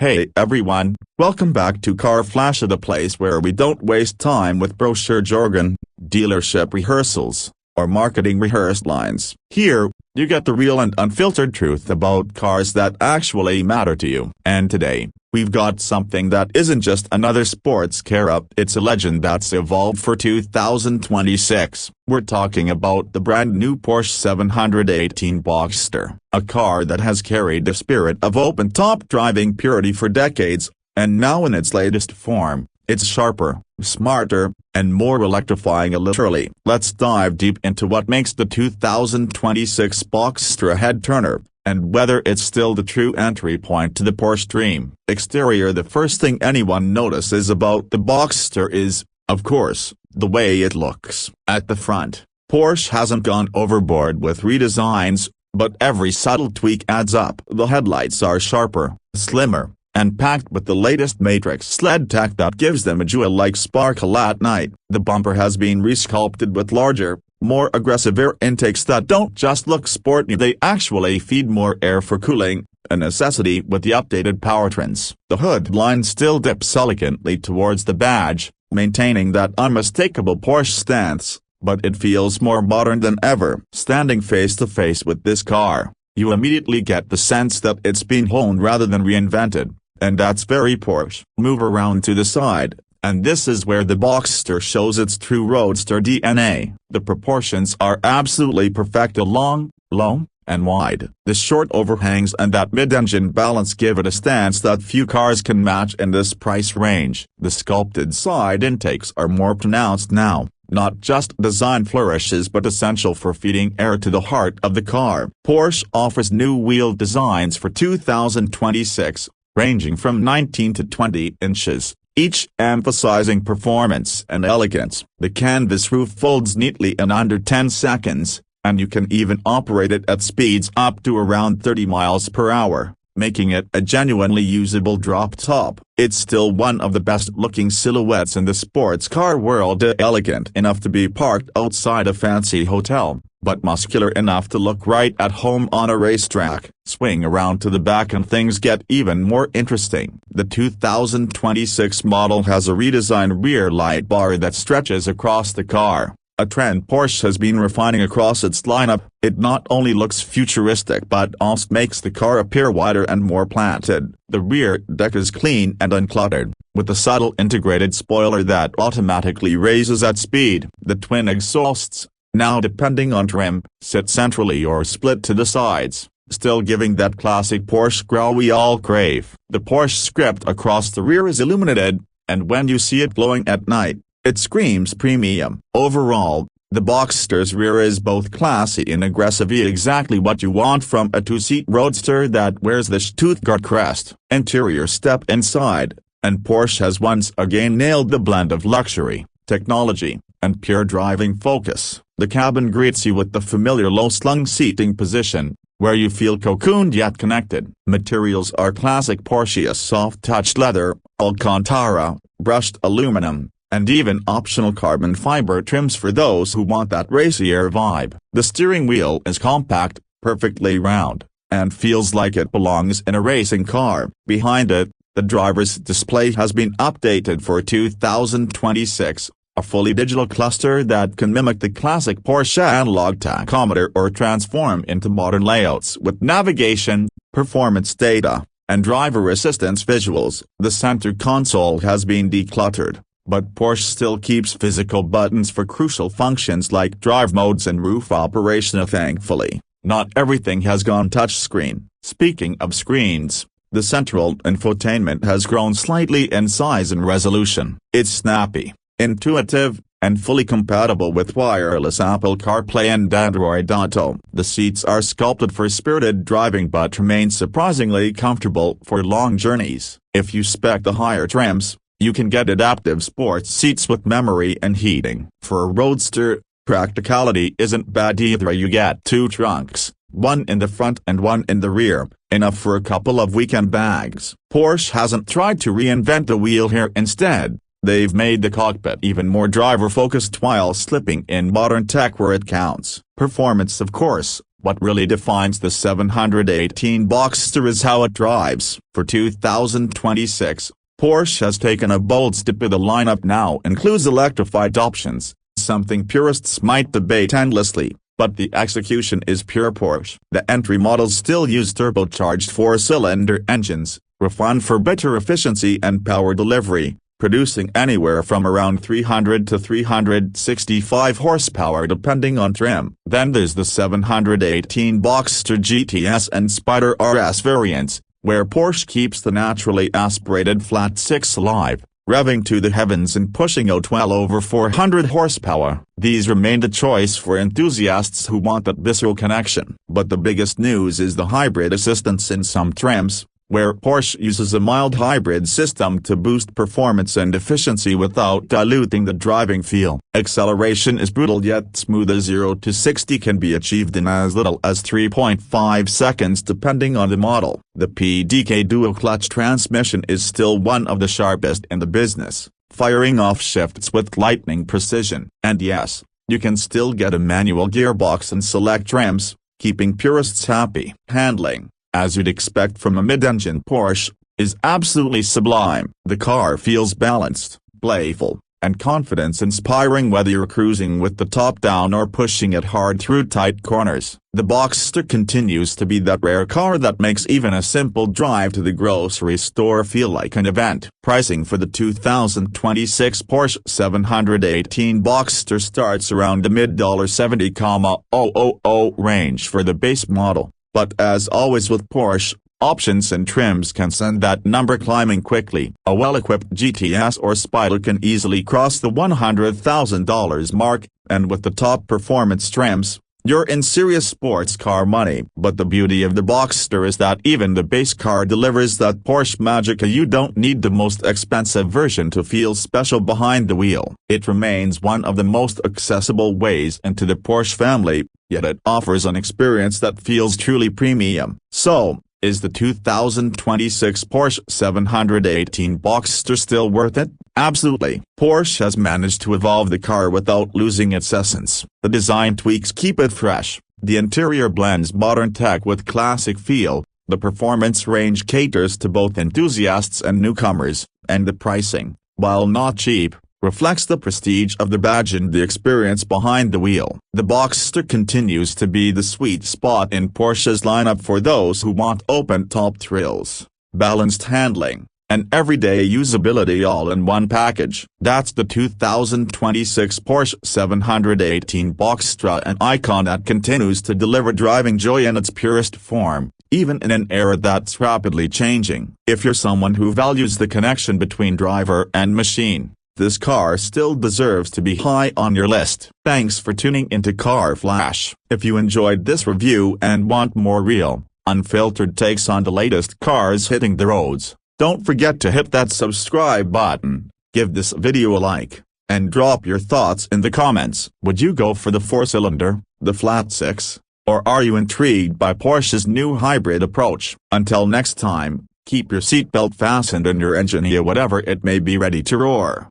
Hey everyone, welcome back to Car Flash, the place where we don't waste time with brochure jargon, dealership rehearsals, or marketing rehearsed lines. Here, you get the real and unfiltered truth about cars that actually matter to you. And today, we've got something that isn't just another sports car, it's a legend that's evolved for 2026. We're talking about the brand new Porsche 718 Boxster, a car that has carried the spirit of open-top driving purity for decades, and now in its latest form, it's sharper, smarter, and more electrifying literally. Let's dive deep into what makes the 2026 Boxster a head-turner, and whether it's still the true entry point to the Porsche dream. Exterior: the first thing anyone notices about the Boxster is, of course, the way it looks. At the front, Porsche hasn't gone overboard with redesigns, but every subtle tweak adds up. The headlights are sharper, slimmer, and packed with the latest matrix LED tech that gives them a jewel-like sparkle at night. The bumper has been resculpted with larger, more aggressive air intakes that don't just look sporty, they actually feed more air for cooling, a necessity with the updated powertrains. The hood line still dips elegantly towards the badge, maintaining that unmistakable Porsche stance, but it feels more modern than ever. Standing face to face with this car, you immediately get the sense that it's been honed rather than reinvented, and that's very Porsche. Move around to the side, and this is where the Boxster shows its true Roadster DNA. The proportions are absolutely perfect: long, low, and wide. The short overhangs and that mid-engine balance give it a stance that few cars can match in this price range. The sculpted side intakes are more pronounced now, not just design flourishes but essential for feeding air to the heart of the car. Porsche offers new wheel designs for 2026, ranging from 19 to 20 inches, each emphasizing performance and elegance. The canvas roof folds neatly in under 10 seconds, and you can even operate it at speeds up to around 30 miles per hour, making it a genuinely usable drop top. It's still one of the best-looking silhouettes in the sports car world, elegant enough to be parked outside a fancy hotel, but muscular enough to look right at home on a racetrack. Swing around to the back and things get even more interesting. The 2026 model has a redesigned rear light bar that stretches across the car, a trend Porsche has been refining across its lineup. It not only looks futuristic but also makes the car appear wider and more planted. The rear deck is clean and uncluttered, with a subtle integrated spoiler that automatically raises at speed. The twin exhausts, now depending on trim, sit centrally or split to the sides, still giving that classic Porsche growl we all crave. The Porsche script across the rear is illuminated, and when you see it glowing at night, it screams premium. Overall, the Boxster's rear is both classy and aggressive, exactly what you want from a two-seat roadster that wears the Stuttgart crest. Interior: step inside, and Porsche has once again nailed the blend of luxury, technology, and pure driving focus. The cabin greets you with the familiar low-slung seating position, where you feel cocooned yet connected. Materials are classic Porsche: soft-touch leather, Alcantara, brushed aluminum, and even optional carbon fiber trims for those who want that racier vibe. The steering wheel is compact, perfectly round, and feels like it belongs in a racing car. Behind it, the driver's display has been updated for 2026, a fully digital cluster that can mimic the classic Porsche analog tachometer or transform into modern layouts with navigation, performance data, and driver assistance visuals. The center console has been decluttered, but Porsche still keeps physical buttons for crucial functions like drive modes and roof operation. Thankfully, not everything has gone touchscreen. Speaking of screens, the central infotainment has grown slightly in size and resolution. It's snappy, intuitive, and fully compatible with wireless Apple CarPlay and Android Auto. The seats are sculpted for spirited driving but remain surprisingly comfortable for long journeys. If you spec the higher trims, you can get adaptive sports seats with memory and heating. For a roadster, practicality isn't bad either. You get two trunks, one in the front and one in the rear, enough for a couple of weekend bags. Porsche hasn't tried to reinvent the wheel here. Instead, they've made the cockpit even more driver-focused while slipping in modern tech where it counts. Performance, of course, What really defines the 718 Boxster is how it drives. For 2026, Porsche has taken a bold step. The lineup now includes electrified options, something purists might debate endlessly, but the execution is pure Porsche. The entry models still use turbocharged four-cylinder engines, refined for better efficiency and power delivery, producing anywhere from around 300 to 365 horsepower depending on trim. Then there's the 718 Boxster GTS and Spider RS variants, where Porsche keeps the naturally aspirated flat six alive, revving to the heavens and pushing out well over 400 horsepower. These remain the choice for enthusiasts who want that visceral connection. But the biggest news is the hybrid assistance in some trims, where Porsche uses a mild hybrid system to boost performance and efficiency without diluting the driving feel. Acceleration is brutal yet smooth. A 0 to 60 can be achieved in as little as 3.5 seconds depending on the model. The PDK dual-clutch transmission is still one of the sharpest in the business, firing off shifts with lightning precision. And yes, you can still get a manual gearbox in select trims, keeping purists happy. Handling, as you'd expect from a mid-engine Porsche, is absolutely sublime. The car feels balanced, playful, and confidence-inspiring whether you're cruising with the top down or pushing it hard through tight corners. The Boxster continues to be that rare car that makes even a simple drive to the grocery store feel like an event. Pricing for the 2026 Porsche 718 Boxster starts around the mid-$70,000 range for the base model. But as always with Porsche, options and trims can send that number climbing quickly. A well-equipped GTS or Spider can easily cross the $100,000 mark, and with the top performance trims, you're in serious sports car money. But the beauty of the Boxster is that even the base car delivers that Porsche magic. You don't need the most expensive version to feel special behind the wheel. It remains one of the most accessible ways into the Porsche family, yet it offers an experience that feels truly premium. So, is the 2026 Porsche 718 Boxster still worth it? Absolutely. Porsche has managed to evolve the car without losing its essence. The design tweaks keep it fresh, the interior blends modern tech with classic feel, the performance range caters to both enthusiasts and newcomers, and the pricing, while not cheap, reflects the prestige of the badge and the experience behind the wheel. The Boxster continues to be the sweet spot in Porsche's lineup for those who want open-top thrills, balanced handling, and everyday usability all in one package. That's the 2026 Porsche 718 Boxster, an icon that continues to deliver driving joy in its purest form, even in an era that's rapidly changing. If you're someone who values the connection between driver and machine, this car still deserves to be high on your list. Thanks for tuning into Car Flash. If you enjoyed this review and want more real, unfiltered takes on the latest cars hitting the roads, don't forget to hit that subscribe button, give this video a like, and drop your thoughts in the comments. Would you go for the four-cylinder, the flat six, or are you intrigued by Porsche's new hybrid approach? Until next time, keep your seatbelt fastened and your engine, whatever it may be, ready to roar.